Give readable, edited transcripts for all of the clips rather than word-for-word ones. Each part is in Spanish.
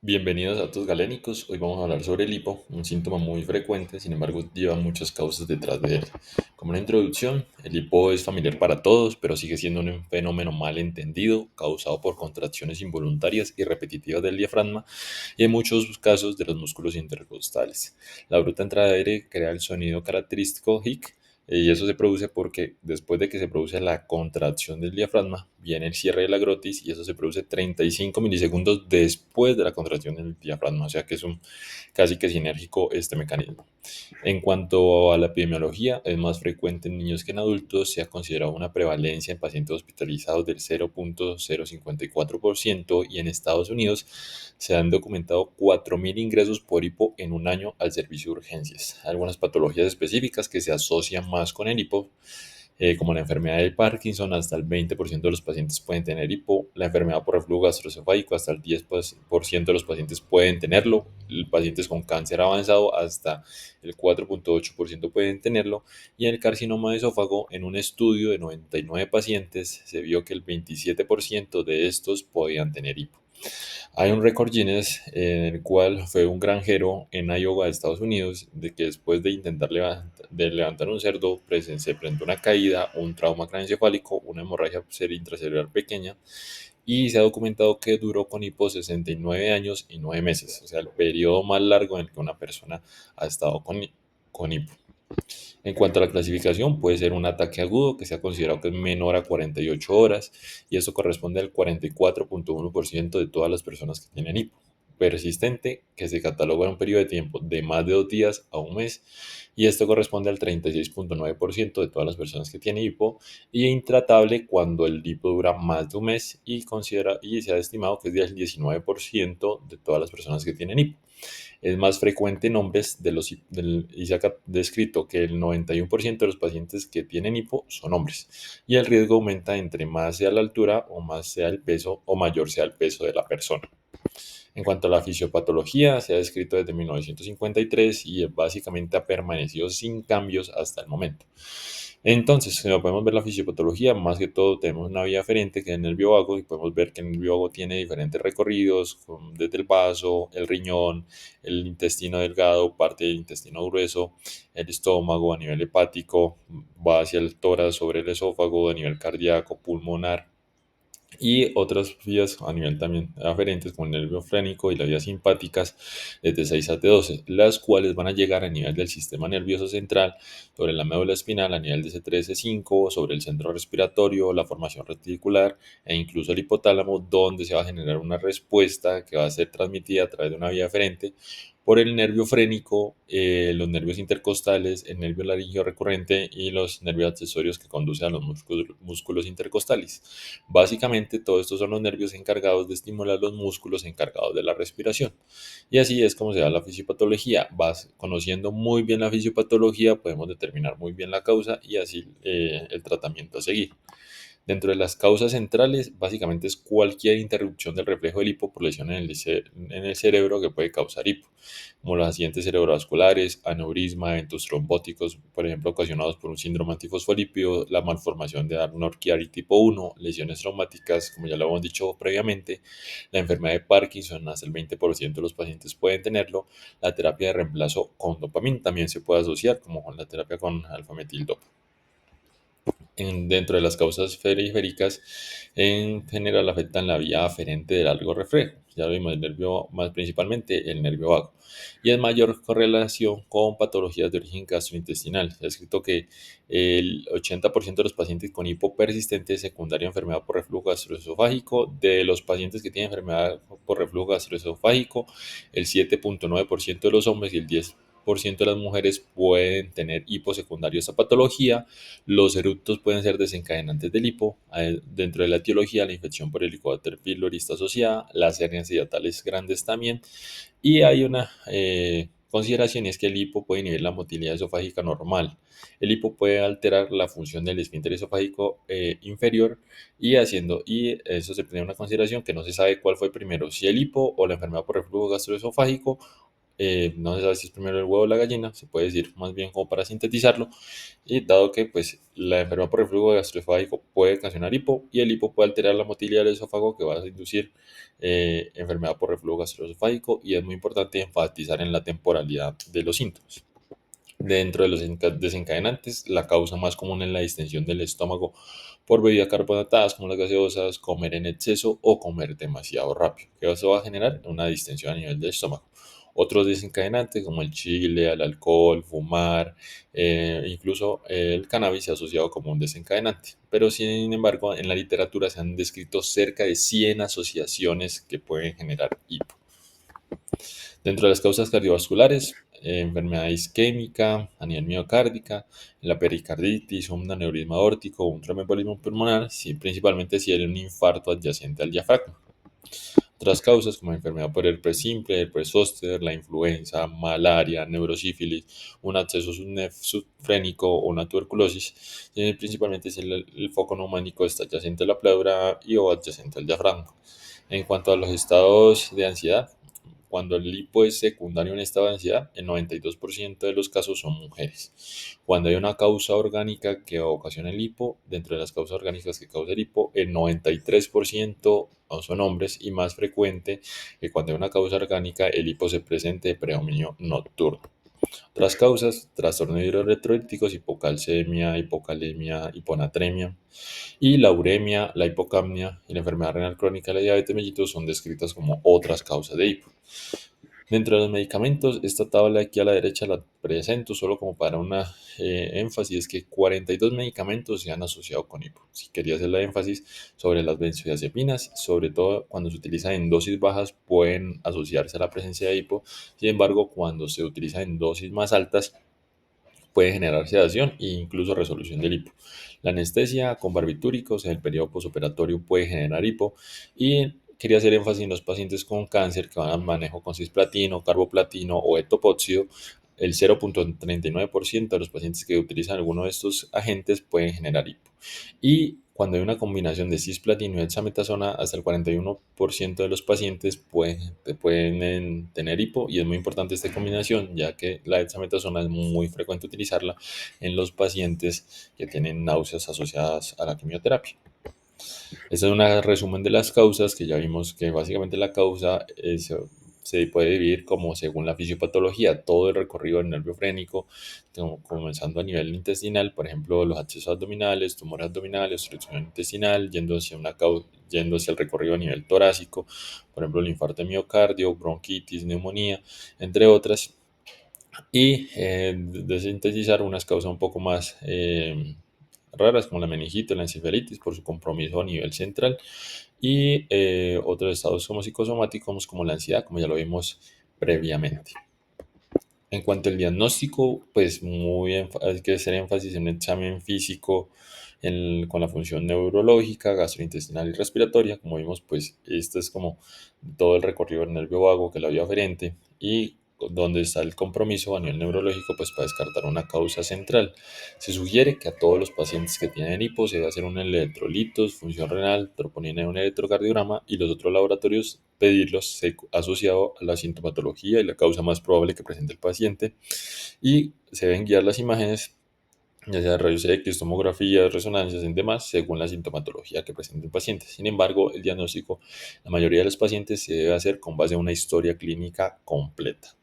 Bienvenidos a Datos Galénicos. Hoy vamos a hablar sobre el hipo, un síntoma muy frecuente, sin embargo lleva muchas causas detrás de él. Como una introducción, el hipo es familiar para todos, pero sigue siendo un fenómeno mal entendido, causado por contracciones involuntarias y repetitivas del diafragma y en muchos casos de los músculos intercostales. La bruta entrada de aire crea el sonido característico hic, y eso se produce porque después de que se produce la contracción del diafragma, viene el cierre de la glotis y eso se produce 35 milisegundos después de la contracción del diafragma, o sea que es un casi que sinérgico este mecanismo. En cuanto a la epidemiología, es más frecuente en niños que en adultos. Se ha considerado una prevalencia en pacientes hospitalizados del 0.054% y en Estados Unidos se han documentado 4.000 ingresos por hipo en un año al servicio de urgencias. Algunas patologías específicas que se asocian más con el hipo, como la enfermedad de Parkinson, hasta el 20% de los pacientes pueden tener hipo. La enfermedad por reflujo gastroesofágico, hasta el 10% de los pacientes pueden tenerlo. Pacientes con cáncer avanzado, hasta el 4.8% pueden tenerlo. Y en el carcinoma de esófago, en un estudio de 99 pacientes, se vio que el 27% de estos podían tener hipo. Hay un récord Guinness en el cual fue un granjero en Iowa, Estados Unidos, de que después de intentar levantar un cerdo, se presentó una caída, un trauma craneoencefálico, una hemorragia intracerebral pequeña, y se ha documentado que duró con hipo 69 años y 9 meses, o sea, el periodo más largo en el que una persona ha estado con hipo. En cuanto a la clasificación, puede ser un ataque agudo que se ha considerado que es menor a 48 horas y eso corresponde al 44.1% de todas las personas que tienen hipo. Persistente, que se cataloga en un periodo de tiempo de más de 2 días a un mes, y esto corresponde al 36.9% de todas las personas que tienen hipo, y intratable cuando el hipo dura más de un mes y se ha estimado que es del 19% de todas las personas que tienen hipo. Es más frecuente en hombres y se ha descrito que el 91% de los pacientes que tienen hipo son hombres y el riesgo aumenta entre más sea la altura o más sea el peso o mayor sea el peso de la persona. En cuanto a la fisiopatología, se ha descrito desde 1953 y básicamente ha permanecido sin cambios hasta el momento. Entonces, si podemos ver la fisiopatología, más que todo tenemos una vía aferente que es el nervio vago y podemos ver que el nervio vago tiene diferentes recorridos, desde el vaso, el riñón, el intestino delgado, parte del intestino grueso, el estómago a nivel hepático, va hacia el tórax sobre el esófago, a nivel cardíaco, pulmonar y otras vías a nivel también aferentes como el nervio frénico y las vías simpáticas desde 6 a T12, las cuales van a llegar a nivel del sistema nervioso central, sobre la médula espinal a nivel de C3, C5, sobre el centro respiratorio, la formación reticular e incluso el hipotálamo, donde se va a generar una respuesta que va a ser transmitida a través de una vía aferente por el nervio frénico, los nervios intercostales, el nervio laringio recurrente y los nervios accesorios que conducen a los músculos intercostales. Básicamente, todos estos son los nervios encargados de estimular los músculos encargados de la respiración. Y así es como se da la fisiopatología. Vas conociendo muy bien la fisiopatología, podemos determinar muy bien la causa y así el tratamiento a seguir. Dentro de las causas centrales, básicamente es cualquier interrupción del reflejo del hipo por lesión en el cerebro que puede causar hipo, como los accidentes cerebrovasculares, aneurisma, eventos trombóticos, por ejemplo, ocasionados por un síndrome antifosfolípido, la malformación de Arnold-Chiari tipo 1, lesiones traumáticas, como ya lo hemos dicho previamente, la enfermedad de Parkinson, hasta el 20% de los pacientes pueden tenerlo, la terapia de reemplazo con dopamina también se puede asociar, como con la terapia con alfa-metildopa. Dentro de las causas periféricas, en general afectan la vía aferente del largo reflejo, ya lo vimos, el nervio, más principalmente el nervio vago, y en mayor correlación con patologías de origen gastrointestinal. Se ha escrito que el 80% de los pacientes con hipo persistente secundaria a enfermedad por reflujo gastroesofágico, de los pacientes que tienen enfermedad por reflujo gastroesofágico, el 7.9% de los hombres y el 10% de las mujeres pueden tener hiposecundario a esta patología. Los eructos pueden ser desencadenantes del hipo. Dentro de la etiología, la infección por Helicobacter pylori está asociada, las hernias hiatales grandes también. Y hay una consideración, es que el hipo puede inhibir la motilidad esofágica normal. El hipo puede alterar la función del esfínter esofágico inferior y eso se tiene una consideración que no se sabe cuál fue primero, si el hipo o la enfermedad por reflujo gastroesofágico no se sabe si es primero el huevo o la gallina, se puede decir más bien como para sintetizarlo, y dado que pues la enfermedad por reflujo gastroesofágico puede ocasionar hipo y el hipo puede alterar la motilidad del esófago que va a inducir enfermedad por reflujo gastroesofágico y es muy importante enfatizar en la temporalidad de los síntomas. Dentro de los desencadenantes, la causa más común es la distensión del estómago por bebidas carbonatadas como las gaseosas, comer en exceso o comer demasiado rápido, que eso va a generar una distensión a nivel del estómago. Otros desencadenantes como el chile, el alcohol, fumar, incluso el cannabis se ha asociado como un desencadenante. Pero sin embargo, en la literatura se han descrito cerca de 100 asociaciones que pueden generar hipo. Dentro de las causas cardiovasculares, enfermedad isquémica, anemia miocárdica, la pericarditis, un aneurisma aórtico, un tromboembolismo pulmonar, sí, principalmente si hay un infarto adyacente al diafragma. Otras causas como enfermedad por herpes simple, herpes zóster, la influenza, malaria, neurosífilis, un absceso subfrénico o una tuberculosis, principalmente si el foco neumático está adyacente a la pleura y o adyacente al diafragma. En cuanto a los estados de ansiedad, cuando el hipo es secundario en estado de ansiedad, el 92% de los casos son mujeres. Cuando hay una causa orgánica que ocasiona el hipo, dentro de las causas orgánicas que causa el hipo, el 93% son hombres y más frecuente que cuando hay una causa orgánica el hipo se presente de predominio nocturno. Otras causas, trastornos hidroelectrolíticos, hipocalcemia, hipocalemia, hiponatremia y la uremia, la hipocapnia y la enfermedad renal crónica y la diabetes mellitus son descritas como otras causas de hipo. Dentro de los medicamentos, esta tabla aquí a la derecha la presento solo como para una énfasis, es que 42 medicamentos se han asociado con hipo. Si quería hacer la énfasis sobre las benzodiazepinas, sobre todo cuando se utilizan en dosis bajas pueden asociarse a la presencia de hipo, sin embargo cuando se utiliza en dosis más altas puede generar sedación e incluso resolución del hipo. La anestesia con barbitúricos en el periodo posoperatorio puede generar hipo y quería hacer énfasis en los pacientes con cáncer que van al manejo con cisplatino, carboplatino o etopóxido. El 0.39% de los pacientes que utilizan alguno de estos agentes pueden generar hipo. Y cuando hay una combinación de cisplatino y dexametasona, hasta el 41% de los pacientes pueden tener hipo y es muy importante esta combinación ya que la dexametasona es muy frecuente utilizarla en los pacientes que tienen náuseas asociadas a la quimioterapia. Este es un resumen de las causas que ya vimos que básicamente la causa se puede dividir como según la fisiopatología, todo el recorrido del nervio frénico, comenzando a nivel intestinal, por ejemplo, los abscesos abdominales, tumores abdominales, obstrucción intestinal, yendo hacia el recorrido a nivel torácico, por ejemplo, el infarto de miocardio, bronquitis, neumonía, entre otras, y de sintetizar unas causas un poco más raras como la meningitis, la encefalitis por su compromiso a nivel central y otros estados como psicosomáticos como la ansiedad, como ya lo vimos previamente. En cuanto al diagnóstico, pues hay que hacer énfasis en un examen físico con la función neurológica, gastrointestinal y respiratoria. Como vimos, pues esto es como todo el recorrido del nervio vago, que es la vía aferente, y donde está el compromiso a nivel neurológico, pues para descartar una causa central. Se sugiere que a todos los pacientes que tienen hipo se debe hacer un electrolitos, función renal, troponina y un electrocardiograma y los otros laboratorios pedirlos asociado a la sintomatología y la causa más probable que presente el paciente y se deben guiar las imágenes ya sea rayos X, tomografías, resonancias y demás, según la sintomatología que presente el paciente. Sin embargo, el diagnóstico, la mayoría de los pacientes se debe hacer con base en una historia clínica completa.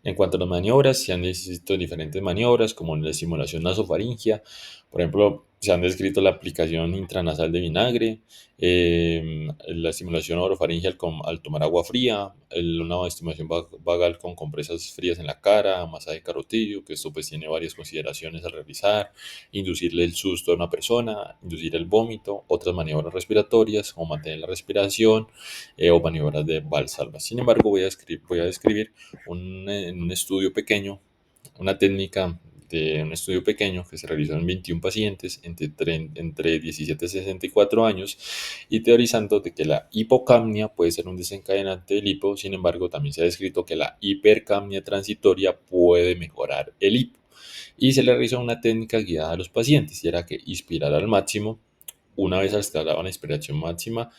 En cuanto a las maniobras, se han descrito diferentes maniobras, como la estimulación nasofaringia. Por ejemplo, se han descrito la aplicación intranasal de vinagre, la estimulación orofaringeal al tomar agua fría, una estimulación vagal con compresas frías en la cara, masaje carotídeo, que esto pues tiene varias consideraciones al realizar, inducirle el susto a una persona, inducir el vómito, otras maniobras respiratorias, o mantener la respiración, o maniobras de Valsalva. Sin embargo, voy a describir en un estudio pequeño, una técnica de un estudio pequeño que se realizó en 21 pacientes entre 17 y 64 años y teorizando de que la hipocapnia puede ser un desencadenante del hipo, sin embargo también se ha descrito que la hipercapnia transitoria puede mejorar el hipo y se le realizó una técnica guiada a los pacientes y era que inspirar al máximo, una vez instalaban la inspiración máxima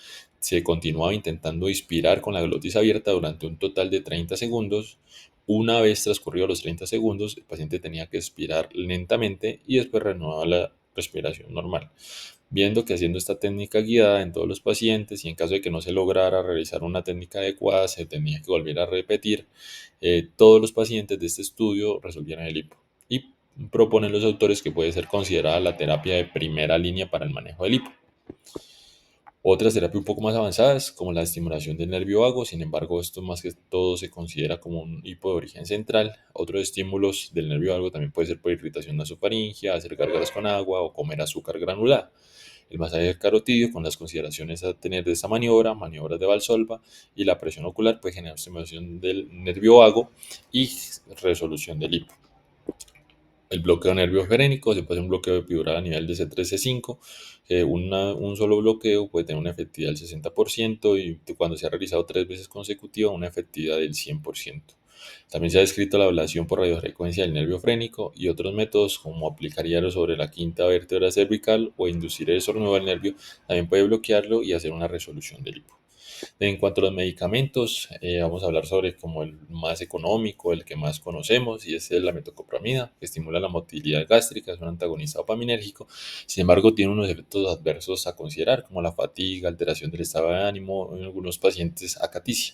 se continuaba intentando inspirar con la glotis abierta durante un total de 30 segundos. Una vez transcurridos los 30 segundos, el paciente tenía que expirar lentamente y después reanudaba la respiración normal. Viendo que haciendo esta técnica guiada en todos los pacientes y en caso de que no se lograra realizar una técnica adecuada, se tenía que volver a repetir, todos los pacientes de este estudio resolvieron el hipo. Y proponen los autores que puede ser considerada la terapia de primera línea para el manejo del hipo. Otras terapias un poco más avanzadas, como la estimulación del nervio vago, sin embargo, esto más que todo se considera como un hipo de origen central. Otros estímulos del nervio vago también puede ser por irritación nasofaringea, hacer gárgaras con agua o comer azúcar granulada. El masaje del carotidio, con las consideraciones a tener de esta maniobra, maniobras de Valsalva y la presión ocular, puede generar estimulación del nervio vago y resolución del hipo. El bloqueo nerviofrénico, se puede hacer un bloqueo epidural a nivel de C3, C5, un solo bloqueo puede tener una efectividad del 60% y cuando se ha realizado 3 veces consecutivas una efectividad del 100%. También se ha descrito la ablación por radiofrecuencia del nervio frénico y otros métodos como aplicar hielo sobre la quinta vértebra cervical o inducir el estornudo del nervio también puede bloquearlo y hacer una resolución del hipo. En cuanto a los medicamentos, vamos a hablar sobre como el más económico, el que más conocemos, y es la metoclopramida, que estimula la motilidad gástrica, es un antagonista dopaminérgico. Sin embargo, tiene unos efectos adversos a considerar, como la fatiga, alteración del estado de ánimo, en algunos pacientes acaticia.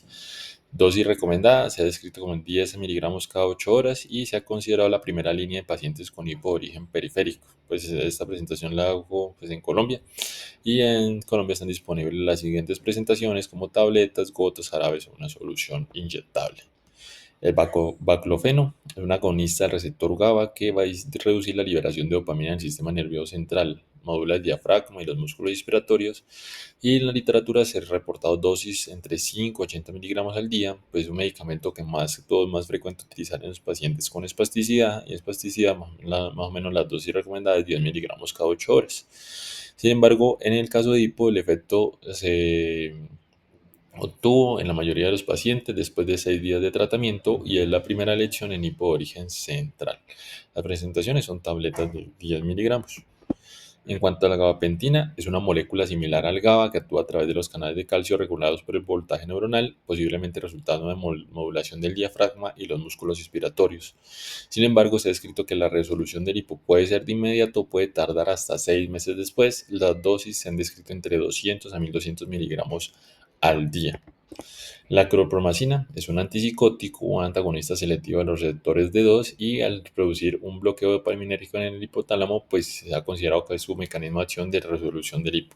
Dosis recomendada, se ha descrito como en 10 miligramos cada 8 horas y se ha considerado la primera línea de pacientes con hipo de origen periférico. Pues esta presentación la hago pues, en Colombia y en Colombia están disponibles las siguientes presentaciones como tabletas, gotas, jarabes o una solución inyectable. El baclofeno es un agonista del receptor GABA que va a reducir la liberación de dopamina en el sistema nervioso central, modula el diafragma y los músculos respiratorios, y en la literatura se han reportado dosis entre 5 y 80 miligramos al día, pues es un medicamento que más todo es más frecuente utilizar en los pacientes con espasticidad, y espasticidad más o menos la dosis recomendada es 10 miligramos cada 8 horas. Sin embargo, en el caso de hipo, el efecto se obtuvo en la mayoría de los pacientes después de 6 días de tratamiento y es la primera elección en hipo de origen central. Las presentaciones son tabletas de 10 miligramos. En cuanto a la gabapentina, es una molécula similar al GABA que actúa a través de los canales de calcio regulados por el voltaje neuronal, posiblemente resultando de modulación del diafragma y los músculos respiratorios. Sin embargo, se ha descrito que la resolución del hipo puede ser de inmediato o puede tardar hasta 6 meses después. Las dosis se han descrito entre 200 a 1200 miligramos al día. La clorpromazina es un antipsicótico o antagonista selectivo de los receptores D2 y al producir un bloqueo dopaminérgico en el hipotálamo, pues se ha considerado que es su mecanismo de acción de resolución del hipo.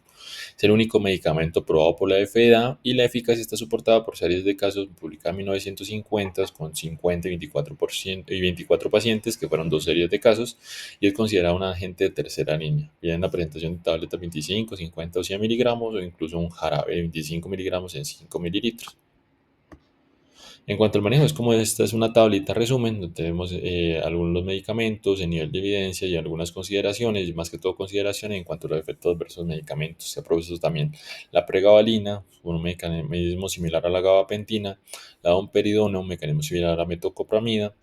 Es el único medicamento probado por la FDA y la eficacia está soportada por series de casos publicados en 1950 con 50 y 24 pacientes, que fueron dos series de casos, y es considerado un agente de tercera línea. Viene en la presentación de tabletas 25, 50 o 100 miligramos o incluso un jarabe de 25 miligramos en 5 mililitros. En cuanto al manejo, es como esta es una tablita resumen, donde tenemos algunos medicamentos, el nivel de evidencia y algunas consideraciones, y más que todo consideraciones en cuanto a los efectos adversos de los medicamentos. Se ha propuesto también la pregabalina, un mecanismo similar a la gabapentina, la domperidona, un mecanismo similar a la metoclopramida,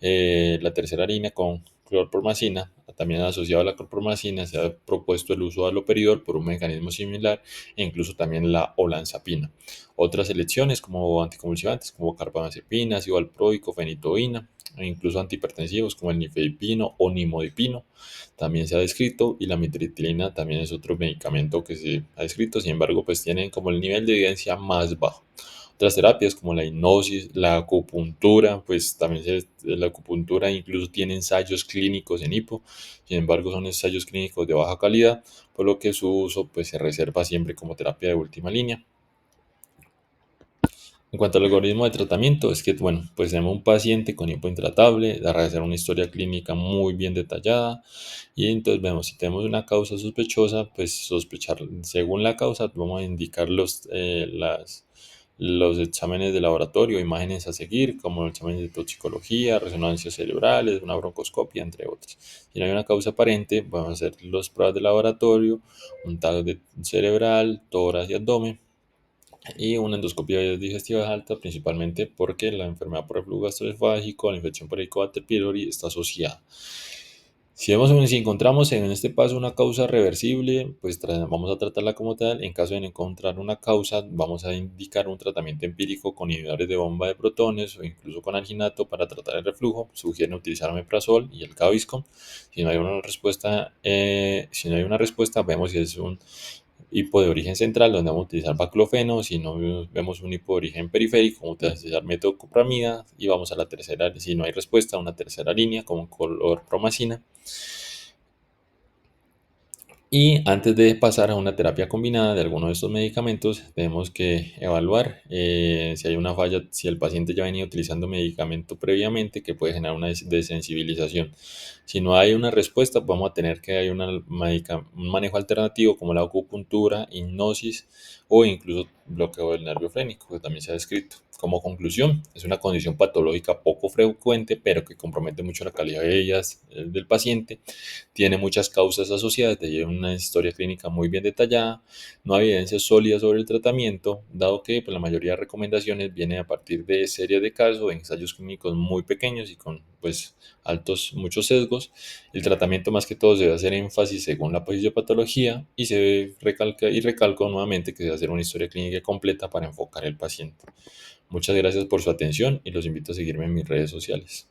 la tercera línea con clorpromazina, también asociado a la clorpromazina se ha propuesto el uso de aloperidol por un mecanismo similar e incluso también la olanzapina. Otras selecciones como anticonvulsivantes como carbamazepina, ácido valproico, fenitoína e incluso antihipertensivos como el nifedipino o nimodipino también se ha descrito y la mitriptilina también es otro medicamento que se ha descrito, sin embargo pues tienen como el nivel de evidencia más bajo. Otras terapias como la hipnosis, la acupuntura, pues también la acupuntura incluso tiene ensayos clínicos en hipo, sin embargo son ensayos clínicos de baja calidad, por lo que su uso pues se reserva siempre como terapia de última línea. En cuanto al algoritmo de tratamiento, es que, bueno, pues tenemos un paciente con hipo intratable, de realizar una historia clínica muy bien detallada, y entonces vemos, si tenemos una causa sospechosa, pues sospechar, según la causa, vamos a indicar los exámenes de laboratorio, imágenes a seguir, como el examen de toxicología, resonancias cerebrales, una broncoscopia, entre otros. Si no hay una causa aparente, vamos a hacer los pruebas de laboratorio, un TAC cerebral, tórax y abdomen, y una endoscopia digestiva alta, principalmente porque la enfermedad por reflujo gastroesofágico, la infección por Helicobacter pylori está asociada. Si encontramos en este paso una causa reversible, pues vamos a tratarla como tal. En caso de no encontrar una causa, vamos a indicar un tratamiento empírico con inhibidores de bomba de protones o incluso con alginato para tratar el reflujo. Sugieren utilizar omeprazol y el Gaviscon. Si no hay una respuesta, vemos si es un hipo de origen central, donde vamos a utilizar baclofeno. Si no vemos un hipo de origen periférico, vamos a utilizar metoclopramida. Y vamos a la tercera, si no hay respuesta, a una tercera línea como color promacina. Y antes de pasar a una terapia combinada de alguno de estos medicamentos, tenemos que evaluar si hay una falla, si el paciente ya venía utilizando medicamento previamente, que puede generar una desensibilización. Si no hay una respuesta, vamos a tener que hay un manejo alternativo como la acupuntura, hipnosis o incluso bloqueo del nervio frénico, que también se ha descrito. Como conclusión, es una condición patológica poco frecuente, pero que compromete mucho la calidad de vida del paciente. Tiene muchas causas asociadas, tiene una historia clínica muy bien detallada, no hay evidencias sólidas sobre el tratamiento, dado que pues, la mayoría de recomendaciones vienen a partir de series de casos, ensayos clínicos muy pequeños y con pues muchos sesgos. El tratamiento más que todo se debe hacer énfasis según la fisiopatología y se recalca y recalco nuevamente que se debe hacer una historia clínica completa para enfocar el paciente. Muchas gracias por su atención y los invito a seguirme en mis redes sociales.